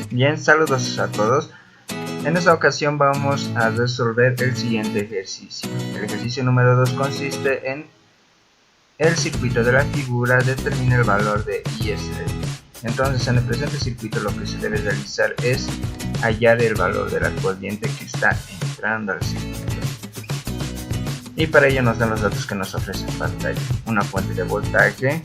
Bien, saludos a todos. En esta ocasión vamos a resolver el siguiente ejercicio. El ejercicio número 2 consiste en el circuito de la figura determina el valor de IS. Entonces, en el presente circuito lo que se debe realizar es hallar el valor de la corriente que está entrando al circuito. Y para ello nos dan los datos que nos ofrece en pantalla. Una fuente de voltaje,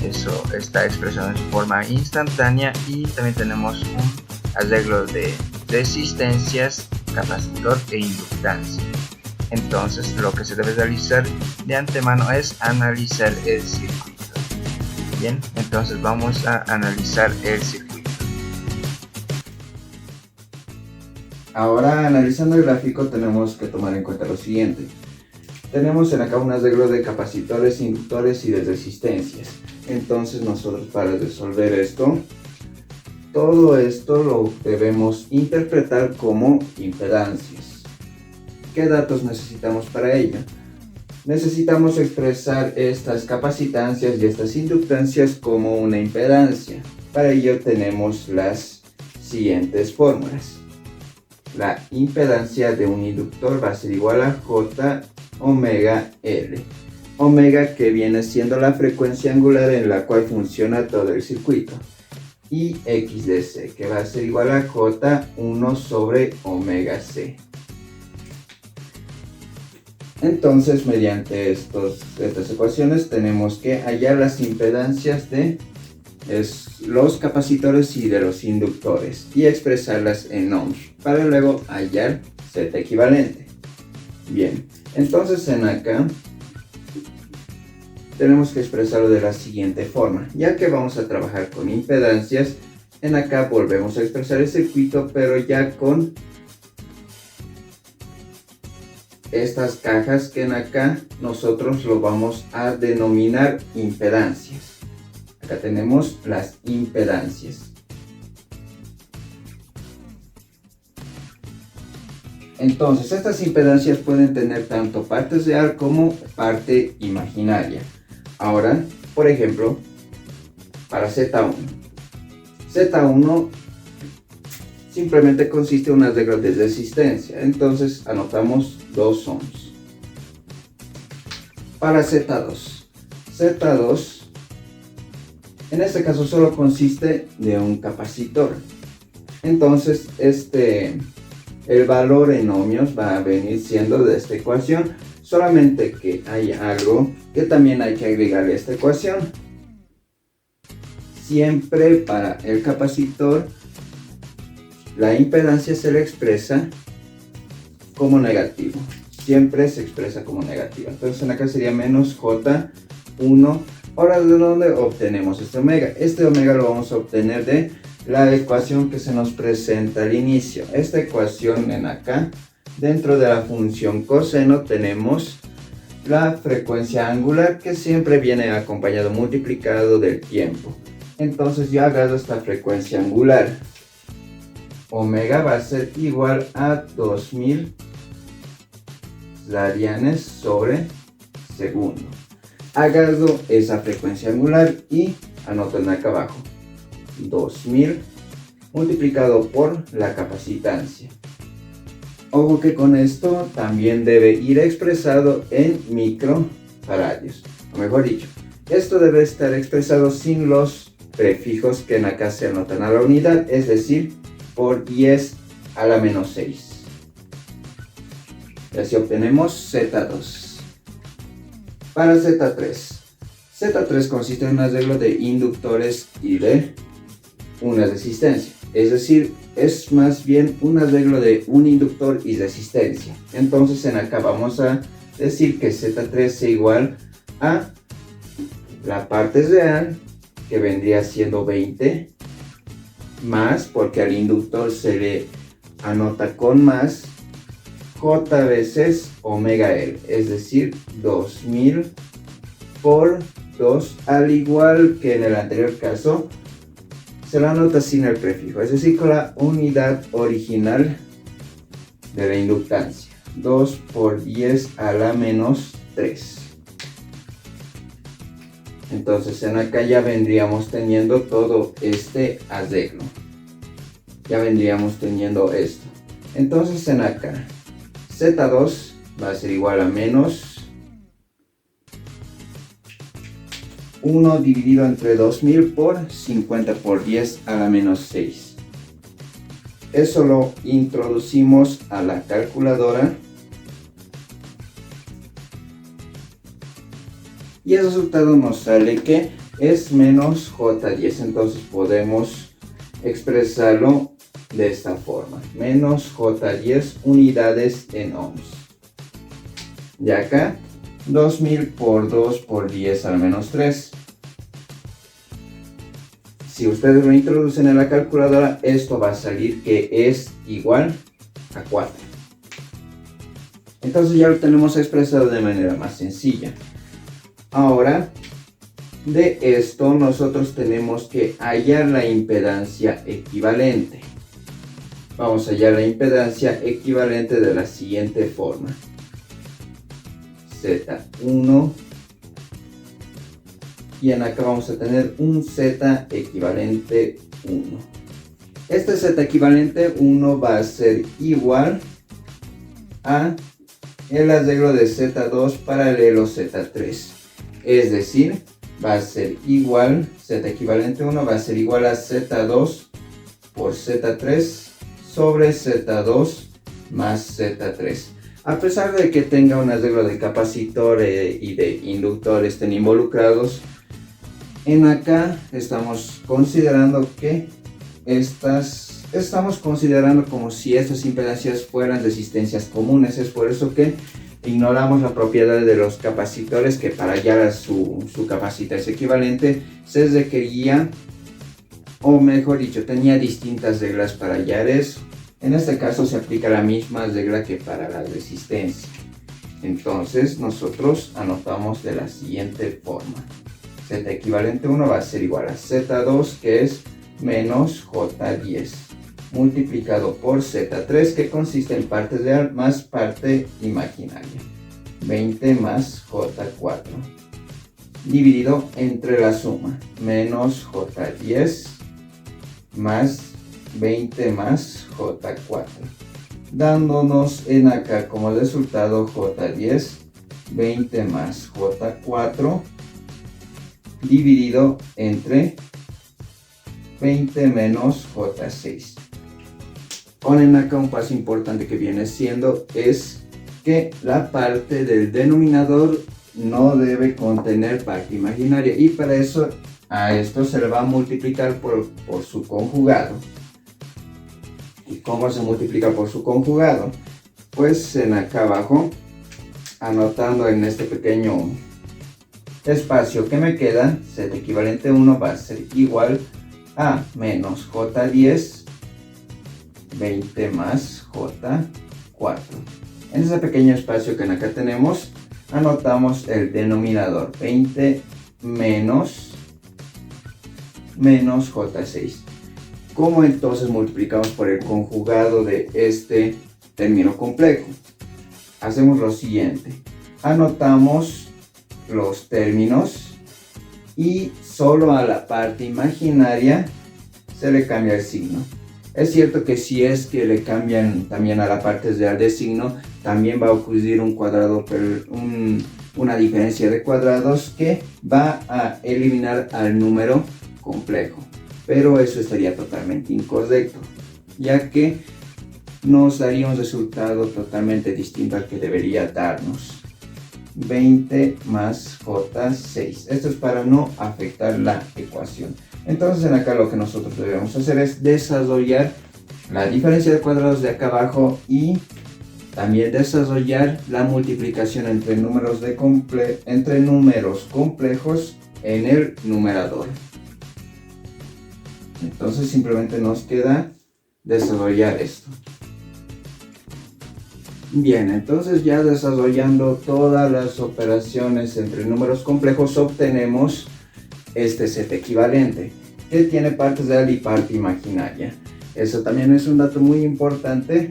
eso está expresado en su forma instantánea, y también tenemos un arreglo de resistencias, capacitor e inductancia. Entonces lo que se debe realizar de antemano es analizar el circuito. Bien, entonces vamos a analizar el circuito. Ahora, analizando el gráfico, tenemos que tomar en cuenta lo siguiente. Tenemos en acá un arreglo de capacitores, inductores y de resistencias. Entonces nosotros, para resolver esto, todo esto lo debemos interpretar como impedancias. ¿Qué datos necesitamos para ello? Necesitamos expresar estas capacitancias y estas inductancias como una impedancia. Para ello tenemos las siguientes fórmulas. La impedancia de un inductor va a ser igual a J omega L. Omega, que viene siendo la frecuencia angular en la cual funciona todo el circuito. Y X de C, que va a ser igual a J1 sobre omega C. Entonces, mediante estas ecuaciones tenemos que hallar las impedancias de los capacitores y de los inductores y expresarlas en ohms para luego hallar Z equivalente. Bien, entonces en acá tenemos que expresarlo de la siguiente forma. Ya que vamos a trabajar con impedancias, en acá volvemos a expresar el circuito, pero ya con estas cajas que en acá nosotros lo vamos a denominar impedancias. Acá tenemos las impedancias. Entonces, estas impedancias pueden tener tanto parte real como parte imaginaria. Ahora, por ejemplo, para Z1. Z1 simplemente consiste en un arreglo de resistencia. Entonces, anotamos 2 ohms. Para Z2. Z2, en este caso, solo consiste de un capacitor. Entonces, el valor en ohmios va a venir siendo de esta ecuación, solamente que hay algo que también hay que agregarle a esta ecuación. Siempre para el capacitor la impedancia se le expresa como negativo. Siempre se expresa como negativa. Entonces en acá sería menos J1. Ahora, ¿de dónde obtenemos este omega? Este omega lo vamos a obtener de la ecuación que se nos presenta al inicio. Esta ecuación en acá, dentro de la función coseno, tenemos la frecuencia angular, que siempre viene acompañado multiplicado del tiempo. Entonces yo agarro esta frecuencia angular. Omega va a ser igual a 2000 radianes sobre segundo. Agarro esa frecuencia angular y anoto en acá abajo 2000 multiplicado por la capacitancia. Ojo que con esto también debe ir expresado en microfaradios. O mejor dicho, esto debe estar expresado sin los prefijos que en acá se anotan a la unidad, es decir, por 10 a la menos 6. Y así obtenemos Z2. Para Z3. Z3 consiste en un arreglo de inductores y de una resistencia. Es decir, es más bien un arreglo de un inductor y resistencia. Entonces en acá vamos a decir que Z3 es igual a la parte real, que vendría siendo 20, más, porque al inductor se le anota con más, J veces omega L, es decir, 2000 por 2, al igual que en el anterior caso, se la anota sin el prefijo, es decir, con la unidad original de la inductancia, 2 por 10 a la menos 3. Entonces en acá ya vendríamos teniendo todo este arreglo. ya vendríamos teniendo esto. Entonces en acá, Z2 va a ser igual a menos 1 dividido entre 2000 por 50 por 10 a la menos 6. Eso lo introducimos a la calculadora. Y el resultado nos sale que es menos J10. Entonces podemos expresarlo de esta forma. Menos J10 unidades en ohms. Y acá 2000 por 2 por 10 a la menos 3. Si ustedes lo introducen en la calculadora, esto va a salir que es igual a 4. Entonces ya lo tenemos expresado de manera más sencilla. Ahora, de esto nosotros tenemos que hallar la impedancia equivalente. Vamos a hallar la impedancia equivalente de la siguiente forma. Z1 y en acá vamos a tener un Z equivalente 1. Este Z equivalente 1 va a ser igual a el arreglo de Z2 paralelo Z3. Es decir, va a ser igual, Z equivalente 1 va a ser igual a Z2 por Z3 sobre Z2 más Z3. A pesar de que tenga un arreglo de capacitor y de inductor estén involucrados, en acá estamos considerando que estamos considerando como si estas impedancias fueran resistencias comunes. Es por eso que ignoramos la propiedad de los capacitores, que para hallar a su capacitarse equivalente se requería, o mejor dicho, tenía distintas reglas para hallar eso. En este caso se aplica la misma regla que para la resistencia. Entonces nosotros anotamos de la siguiente forma. Z equivalente 1 va a ser igual a Z2, que es menos J10, multiplicado por Z3, que consiste en parte real más parte imaginaria. 20 más J4, dividido entre la suma, menos J10 más 20 más J4, dándonos en acá como resultado J10, 20 más J4, dividido entre 20 menos J6. Ponen acá un paso importante que viene siendo es que la parte del denominador no debe contener parte imaginaria, y para eso a esto se le va a multiplicar por su conjugado. ¿Y cómo se multiplica por su conjugado? Pues en acá abajo, anotando en este pequeño espacio que me queda, Z equivalente 1 va a ser igual a menos J10, 20 más J4. En ese pequeño espacio que acá tenemos, anotamos el denominador, 20 menos J6. ¿Cómo entonces multiplicamos por el conjugado de este término complejo? Hacemos lo siguiente. Anotamos los términos y solo a la parte imaginaria se le cambia el signo. Es cierto que si es que le cambian también a la parte real de signo, también va a ocurrir un cuadrado, una diferencia de cuadrados que va a eliminar al número complejo. Pero eso estaría totalmente incorrecto, ya que nos daría un resultado totalmente distinto al que debería darnos. 20 más J6. Esto es para no afectar la ecuación. Entonces en acá lo que nosotros debemos hacer es desarrollar la diferencia de cuadrados de acá abajo y también desarrollar la multiplicación entre números complejos en el numerador. Entonces simplemente nos queda desarrollar esto. Bien, entonces ya desarrollando todas las operaciones entre números complejos, obtenemos este Z equivalente, que tiene parte real y parte imaginaria. Eso también es un dato muy importante.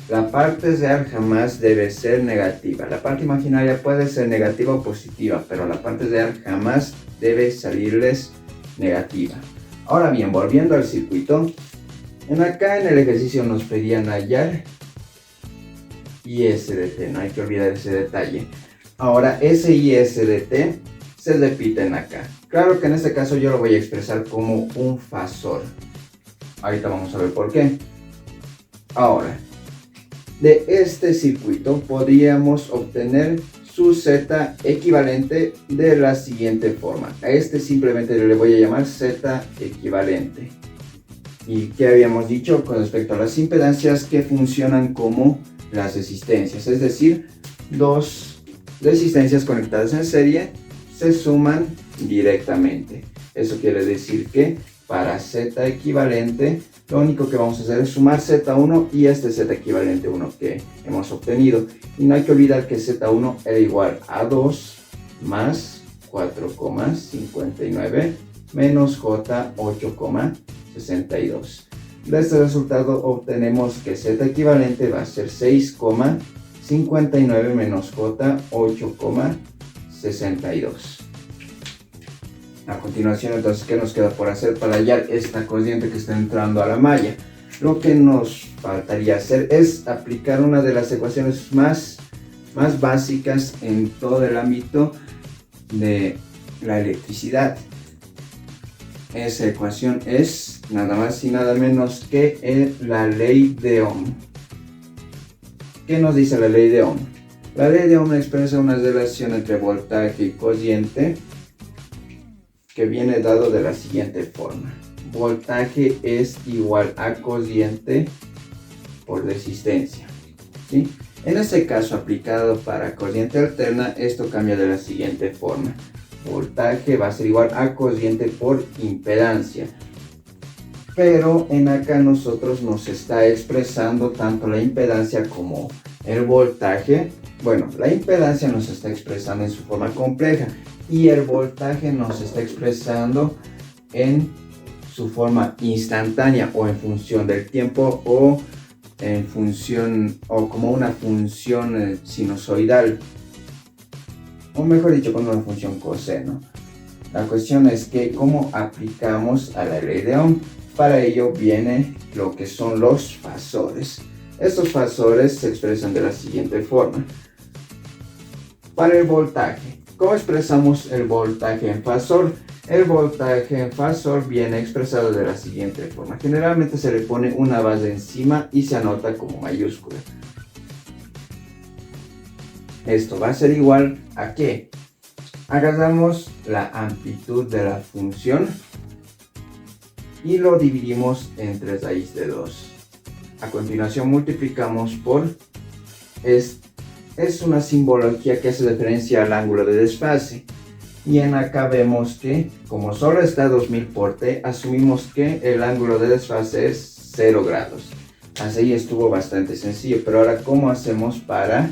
La parte real jamás debe ser negativa. La parte imaginaria puede ser negativa o positiva, pero la parte real jamás debe salirles negativa. Ahora bien, volviendo al circuito, Acá en el ejercicio nos pedían hallar ISDT, no hay que olvidar ese detalle. Ahora ese ISDT se repiten acá. Claro que en este caso yo lo voy a expresar como un fasor. Ahorita vamos a ver por qué. Ahora, de este circuito podríamos obtener su Z equivalente de la siguiente forma. A este simplemente le voy a llamar Z equivalente. ¿Y qué habíamos dicho con respecto a las impedancias? Que funcionan como las resistencias, es decir, dos resistencias conectadas en serie se suman directamente. Eso quiere decir que para Z equivalente lo único que vamos a hacer es sumar Z1 y este Z equivalente 1 que hemos obtenido. Y no hay que olvidar que Z1 era igual a 2 más 4,59 menos J 8,62. De este resultado obtenemos que Z equivalente va a ser 6,59 menos J 8,62. A continuación, entonces, ¿qué nos queda por hacer para hallar esta corriente que está entrando a la malla? Lo que nos faltaría hacer es aplicar una de las ecuaciones más básicas en todo el ámbito de la electricidad. Esa ecuación es nada más y nada menos que la ley de Ohm. ¿Qué nos dice la ley de Ohm? La ley de Ohm expresa una relación entre voltaje y corriente que viene dado de la siguiente forma. Voltaje es igual a corriente por resistencia, ¿sí? En este caso aplicado para corriente alterna, esto cambia de la siguiente forma. Voltaje va a ser igual a corriente por impedancia. Pero en acá nosotros nos está expresando tanto la impedancia como el voltaje. Bueno, la impedancia nos está expresando en su forma compleja y el voltaje nos está expresando en su forma instantánea o en función del tiempo o en función o como una función sinusoidal, o mejor dicho con una función coseno. La cuestión es que cómo aplicamos a la ley de Ohm. Para ello viene lo que son los fasores. Estos fasores se expresan de la siguiente forma. Para el voltaje, ¿cómo expresamos el voltaje en fasor? El voltaje en fasor viene expresado de la siguiente forma. Generalmente se le pone una base encima y se anota como mayúscula. Esto va a ser igual a que agarramos la amplitud de la función y lo dividimos entre raíz de 2. A continuación multiplicamos por es una simbología que hace referencia al ángulo de desfase. Y en acá vemos que, como solo está 2000 por T, asumimos que el ángulo de desfase es 0 grados. Así estuvo bastante sencillo, pero ahora, ¿cómo hacemos para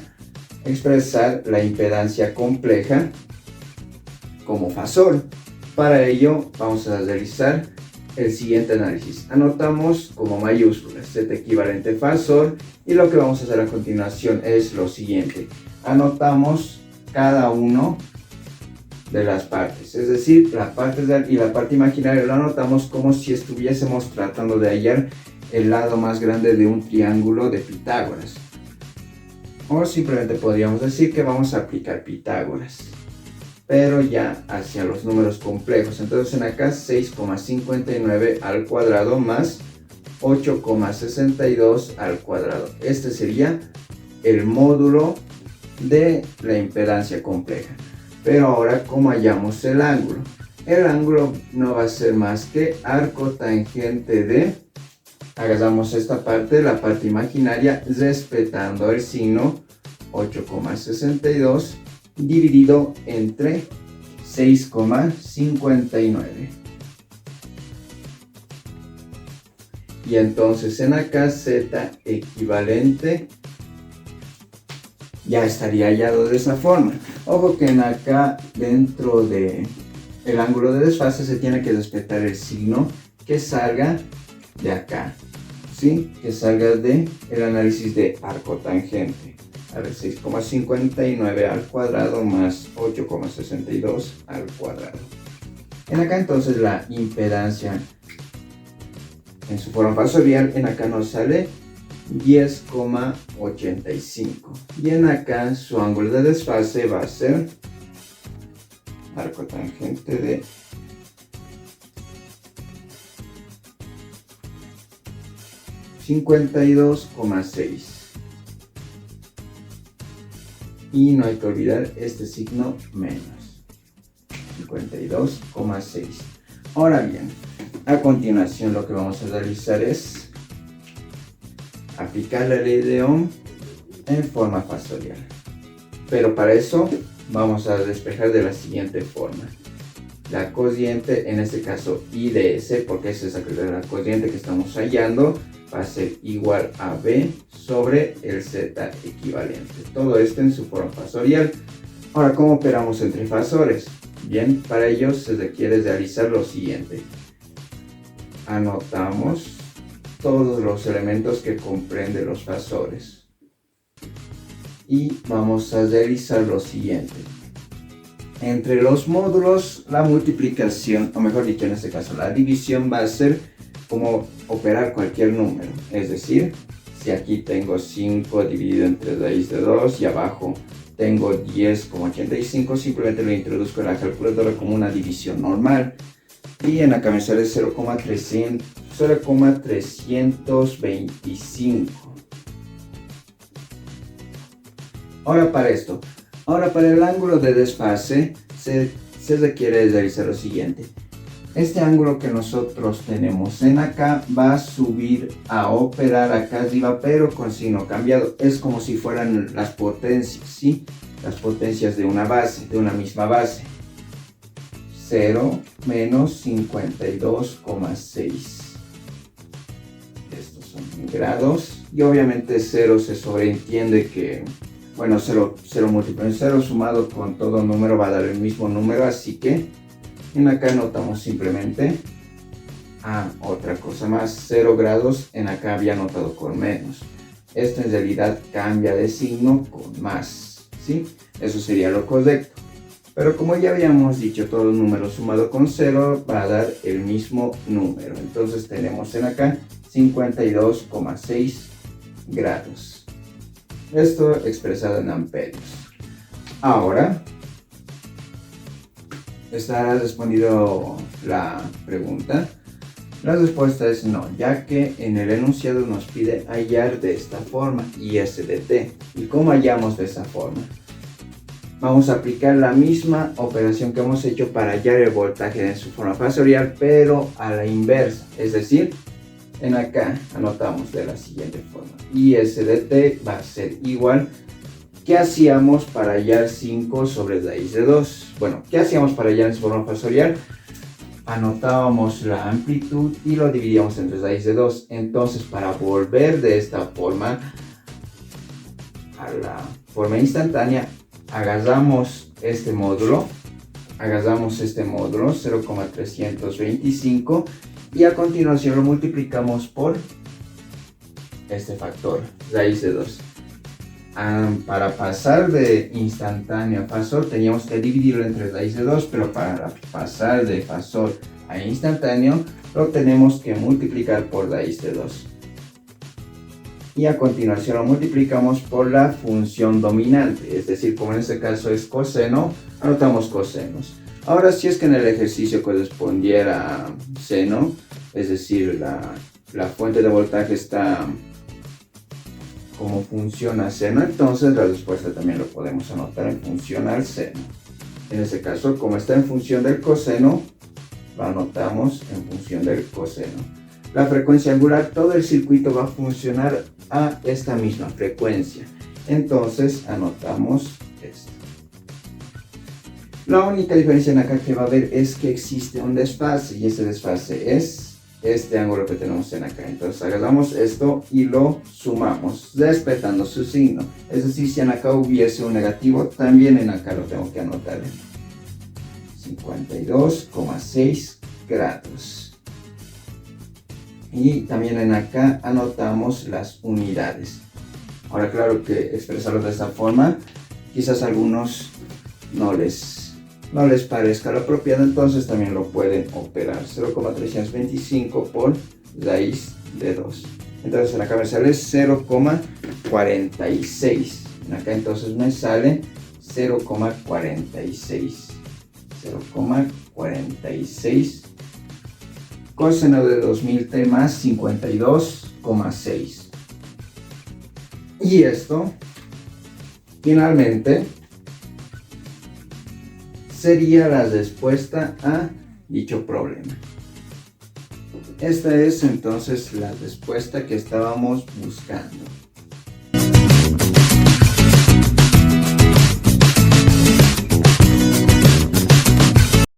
expresar la impedancia compleja como fasor? Para ello, vamos a realizar el siguiente análisis. Anotamos como mayúsculas Z equivalente fasor y lo que vamos a hacer a continuación es lo siguiente. Anotamos cada uno de las partes, es decir, la parte real y la parte imaginaria lo anotamos como si estuviésemos tratando de hallar el lado más grande de un triángulo de Pitágoras. O simplemente podríamos decir que vamos a aplicar Pitágoras, pero ya hacia los números complejos. Entonces en acá 6,59 al cuadrado más 8,62 al cuadrado. Este sería el módulo de la impedancia compleja. Pero ahora, ¿cómo hallamos el ángulo? El ángulo no va a ser más que arco tangente de, agarramos esta parte, la parte imaginaria, respetando el signo 8,62 dividido entre 6,59. Y entonces en acá Z equivalente ya estaría hallado de esa forma. Ojo que en acá dentro de el ángulo de desfase se tiene que respetar el signo que salga de acá, ¿sí? Que salga de el análisis de arco tangente. A ver, 6,59 al cuadrado más 8,62 al cuadrado. En acá entonces la impedancia en su forma factorial, en acá nos sale 10,85. Y en acá su ángulo de desfase va a ser arco tangente de 52,6. Y no hay que olvidar este signo menos. 52,6. Ahora bien, a continuación lo que vamos a realizar es aplicar la ley de Ohm en forma factorial. Pero para eso vamos a despejar de la siguiente forma. La cociente, en este caso I de S, porque esa es la cociente que estamos hallando, va a ser igual a B sobre el Z equivalente. Todo esto en su forma factorial. Ahora, ¿cómo operamos entre fasores? Bien, para ello se requiere realizar lo siguiente. Anotamos todos los elementos que comprenden los fasores. Y vamos a realizar lo siguiente. Entre los módulos, la multiplicación, o mejor dicho, en este caso, la división va a ser como operar cualquier número. Es decir, si aquí tengo 5 dividido entre raíz de 2 y abajo tengo 10,85, simplemente lo introduzco en la calculadora como una división normal. Y en acá me sale 0,325. Ahora para esto. Ahora para el ángulo de desfase se requiere realizar lo siguiente. Este ángulo que nosotros tenemos en acá va a subir a operar acá arriba, pero con signo cambiado. Es como si fueran las potencias, ¿sí? Las potencias de una base, de una misma base. 0 menos 52,6. Estos son grados. Y obviamente 0 se sobreentiende que, bueno, 0 sumado con todo número va a dar el mismo número, así que en acá anotamos simplemente otra cosa más, 0 grados, en acá había anotado con menos. Esto en realidad cambia de signo con más, ¿sí? Eso sería lo correcto. Pero como ya habíamos dicho, todo número sumado con 0 va a dar el mismo número. Entonces tenemos en acá 52,6 grados. Esto expresado en amperios. Ahora, ¿está respondido la pregunta? La respuesta es no, ya que en el enunciado nos pide hallar de esta forma, IS de T. ¿Y cómo hallamos de esa forma? Vamos a aplicar la misma operación que hemos hecho para hallar el voltaje en su forma factorial, pero a la inversa. Es decir, en acá anotamos de la siguiente forma. IS de T va a ser igual. ¿Qué hacíamos para hallar 5 sobre raíz de 2? Bueno, ¿qué hacíamos para hallar en su forma factorial? Anotábamos la amplitud y lo dividíamos entre raíz de 2. Entonces, para volver de esta forma a la forma instantánea, agarramos este módulo 0,325 y a continuación lo multiplicamos por este factor, raíz de 2. Para pasar de instantáneo a fasor teníamos que dividirlo entre raíz de 2, pero para pasar de fasor a instantáneo lo tenemos que multiplicar por raíz de 2. Y a continuación lo multiplicamos por la función dominante, es decir, como en este caso es coseno, anotamos cosenos. Ahora, si es que en el ejercicio correspondiera a seno, es decir, la fuente de voltaje está como función a seno, entonces la respuesta también lo podemos anotar en función al seno. En este caso, como está en función del coseno, lo anotamos en función del coseno. La frecuencia angular, todo el circuito va a funcionar a esta misma frecuencia. Entonces anotamos esto. La única diferencia en acá que va a haber es que existe un desfase y ese desfase es este ángulo que tenemos en acá. Entonces agarramos esto y lo sumamos respetando su signo. Es decir, si en acá hubiese un negativo, también en acá lo tengo que anotar. 52,6 grados. Y también en acá anotamos las unidades. Ahora, claro que expresarlo de esta forma quizás a algunos no les parezca lo apropiado, entonces también lo pueden operar. 0,325 por raíz de 2. Entonces acá me sale 0,46. Acá entonces me sale 0,46. 0,46 coseno de 2000t más 52,6. Y esto finalmente sería la respuesta a dicho problema. Esta es entonces la respuesta que estábamos buscando.